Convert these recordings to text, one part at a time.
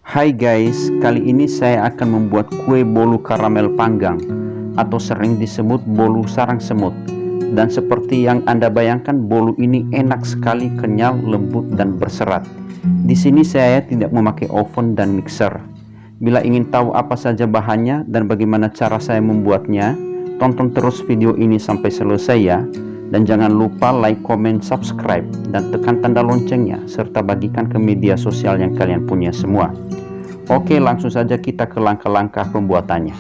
Hai guys, kali ini saya akan membuat kue bolu karamel panggang atau sering disebut bolu sarang semut. Dan seperti yang Anda bayangkan, bolu ini enak sekali, kenyal, lembut, dan berserat. Di sini saya tidak memakai oven dan mixer. Bila ingin tahu apa saja bahannya dan bagaimana cara saya membuatnya, tonton terus video ini sampai selesai ya. Dan jangan lupa like, comment, subscribe, dan tekan tanda loncengnya, serta bagikan ke media sosial yang kalian punya semua. Oke, langsung saja kita ke langkah-langkah pembuatannya.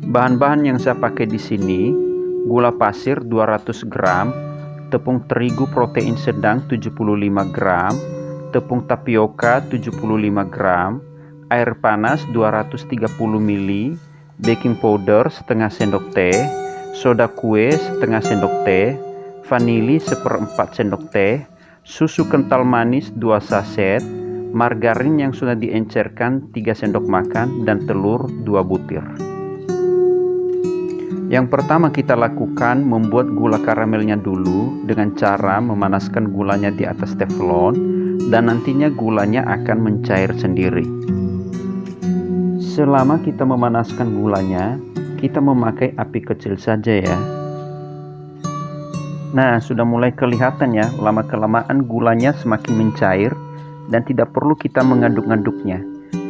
Bahan-bahan yang saya pakai di sini: gula pasir 200 gram, tepung terigu protein sedang 75 gram, tepung tapioka 75 gram, air panas 230 ml, baking powder setengah sendok teh, soda kue setengah sendok teh, vanili 1/4 sendok teh, susu kental manis 2 saset, margarin yang sudah diencerkan 3 sendok makan, dan telur 2 butir. Yang pertama kita lakukan membuat gula karamelnya dulu dengan cara memanaskan gulanya di atas teflon, dan nantinya gulanya akan mencair sendiri. Selama kita memanaskan gulanya, kita memakai api kecil saja ya. Nah, sudah mulai kelihatan ya, lama-kelamaan gulanya semakin mencair dan tidak perlu kita mengaduk-ngaduknya.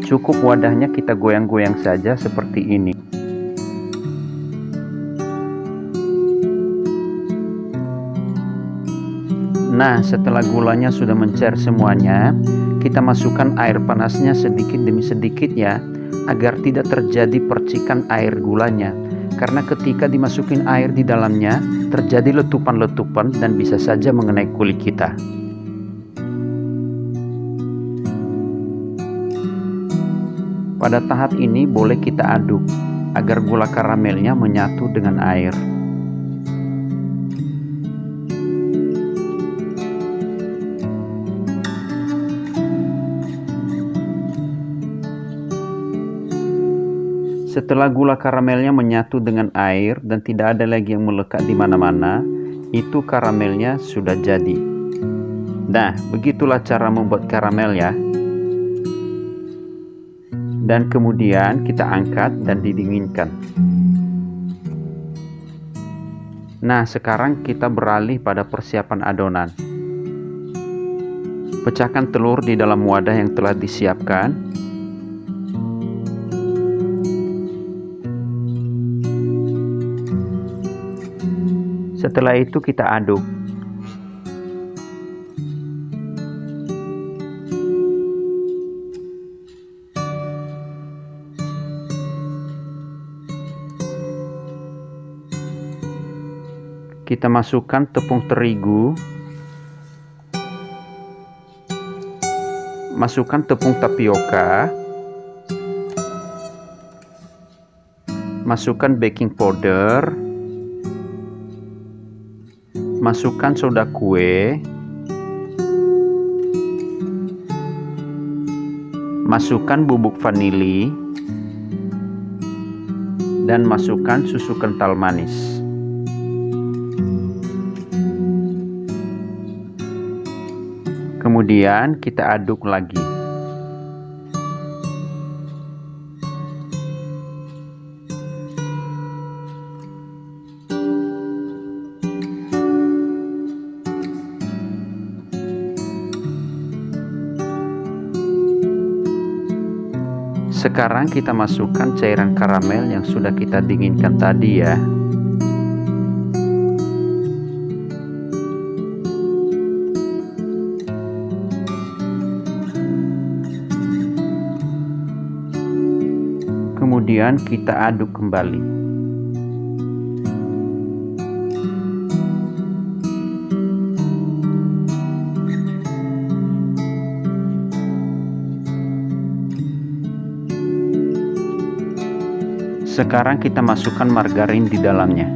Cukup wadahnya kita goyang-goyang saja seperti ini. Nah, setelah gulanya sudah mencair semuanya, kita masukkan air panasnya sedikit demi sedikit ya, agar tidak terjadi percikan air gulanya. Karena ketika dimasukin air di dalamnya, terjadi letupan-letupan dan bisa saja mengenai kulit kita. Pada tahap ini boleh kita aduk agar gula karamelnya menyatu dengan air. Setelah gula karamelnya menyatu dengan air dan tidak ada lagi yang melekat di mana-mana, itu karamelnya sudah jadi. Nah, begitulah cara membuat karamel ya. Dan kemudian kita angkat dan didinginkan. Nah, sekarang kita beralih pada persiapan adonan. Pecahkan telur di dalam wadah yang telah disiapkan. Setelah itu kita aduk. Kita masukkan tepung terigu, masukkan tepung tapioka, masukkan baking powder, masukkan soda kue, masukkan bubuk vanili, dan masukkan susu kental manis. Kemudian kita aduk lagi. Sekarang kita masukkan cairan karamel yang sudah kita dinginkan tadi ya. Kemudian kita aduk kembali. Sekarang kita masukkan margarin di dalamnya.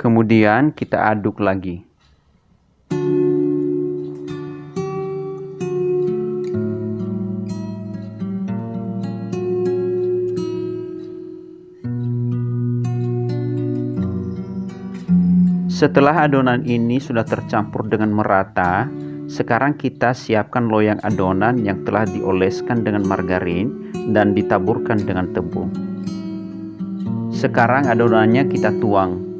Kemudian kita aduk lagi. Setelah adonan ini sudah tercampur dengan merata, sekarang kita siapkan loyang adonan yang telah dioleskan dengan margarin dan ditaburkan dengan tepung. Sekarang adonannya kita tuang.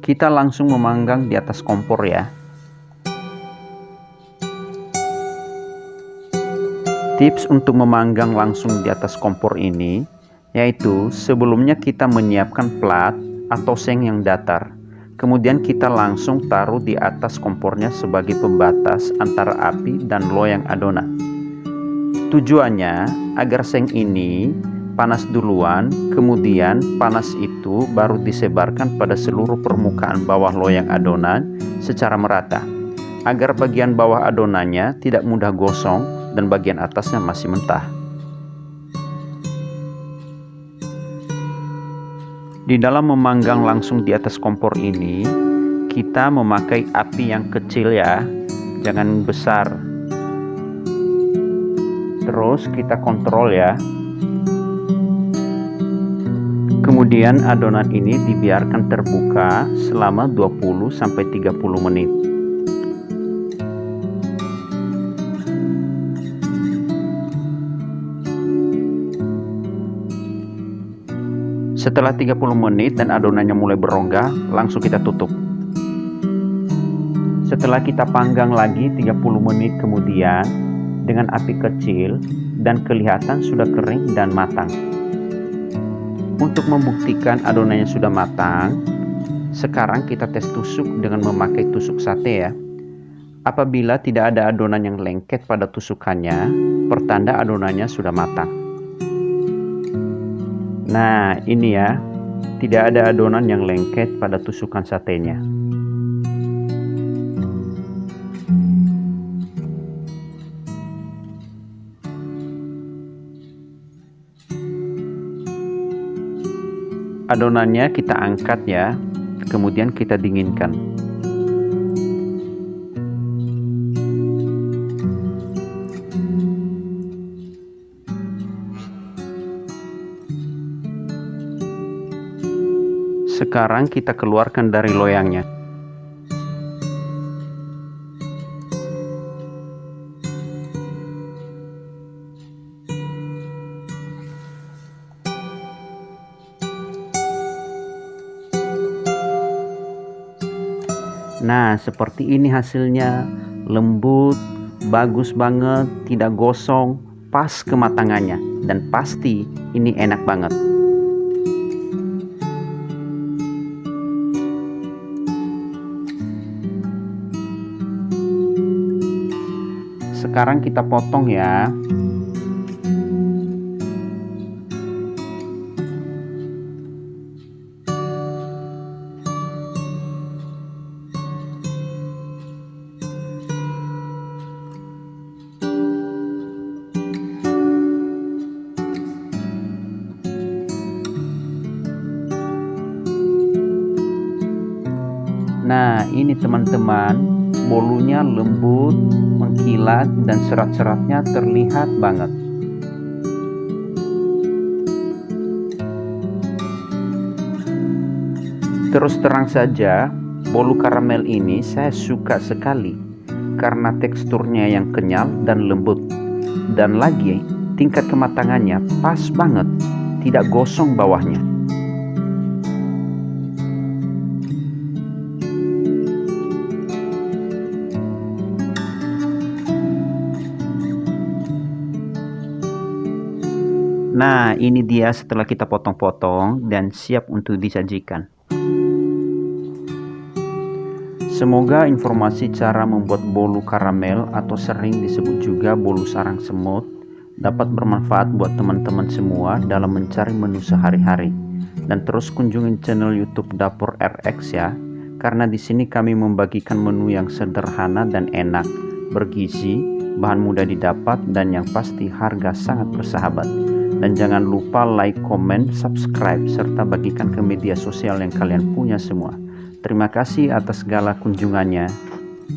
Kita langsung memanggang di atas kompor ya. Tips untuk memanggang langsung di atas kompor ini yaitu sebelumnya kita menyiapkan plat atau seng yang datar. Kemudian kita langsung taruh di atas kompornya sebagai pembatas antara api dan loyang adonan. Tujuannya agar seng ini panas duluan, kemudian panas itu baru disebarkan pada seluruh permukaan bawah loyang adonan secara merata, agar bagian bawah adonannya tidak mudah gosong dan bagian atasnya masih mentah. Di dalam memanggang langsung di atas kompor ini, kita memakai api yang kecil ya, jangan besar. Terus kita kontrol ya. Kemudian adonan ini dibiarkan terbuka selama 20-30 menit. Setelah 30 menit dan adonannya mulai berongga, langsung kita tutup. Setelah kita panggang lagi 30 menit kemudian dengan api kecil dan kelihatan sudah kering dan matang. Untuk membuktikan adonannya sudah matang, sekarang kita tes tusuk dengan memakai tusuk sate ya. Apabila tidak ada adonan yang lengket pada tusukannya, pertanda adonannya sudah matang. Nah, ini ya, tidak ada adonan yang lengket pada tusukan satenya. Adonannya kita angkat ya, kemudian kita dinginkan. Sekarang kita keluarkan dari loyangnya. Nah, seperti ini hasilnya, lembut, bagus banget, tidak gosong, pas kematangannya, dan pasti ini enak banget. Sekarang kita potong ya. Nah, ini teman-teman, bolunya lembut, mengkilat, dan serat-seratnya terlihat banget. Terus terang saja, bolu karamel ini saya suka sekali karena teksturnya yang kenyal dan lembut, dan lagi tingkat kematangannya pas banget, tidak gosong bawahnya. Nah, ini dia setelah kita potong-potong dan siap untuk disajikan. Semoga informasi cara membuat bolu karamel atau sering disebut juga bolu sarang semut dapat bermanfaat buat teman-teman semua dalam mencari menu sehari-hari. Dan terus kunjungi channel YouTube Dapur RX ya, karena di sini kami membagikan menu yang sederhana dan enak, bergizi, bahan mudah didapat, dan yang pasti harga sangat bersahabat. Dan jangan lupa like, comment, subscribe, serta bagikan ke media sosial yang kalian punya semua. Terima kasih atas segala kunjungannya.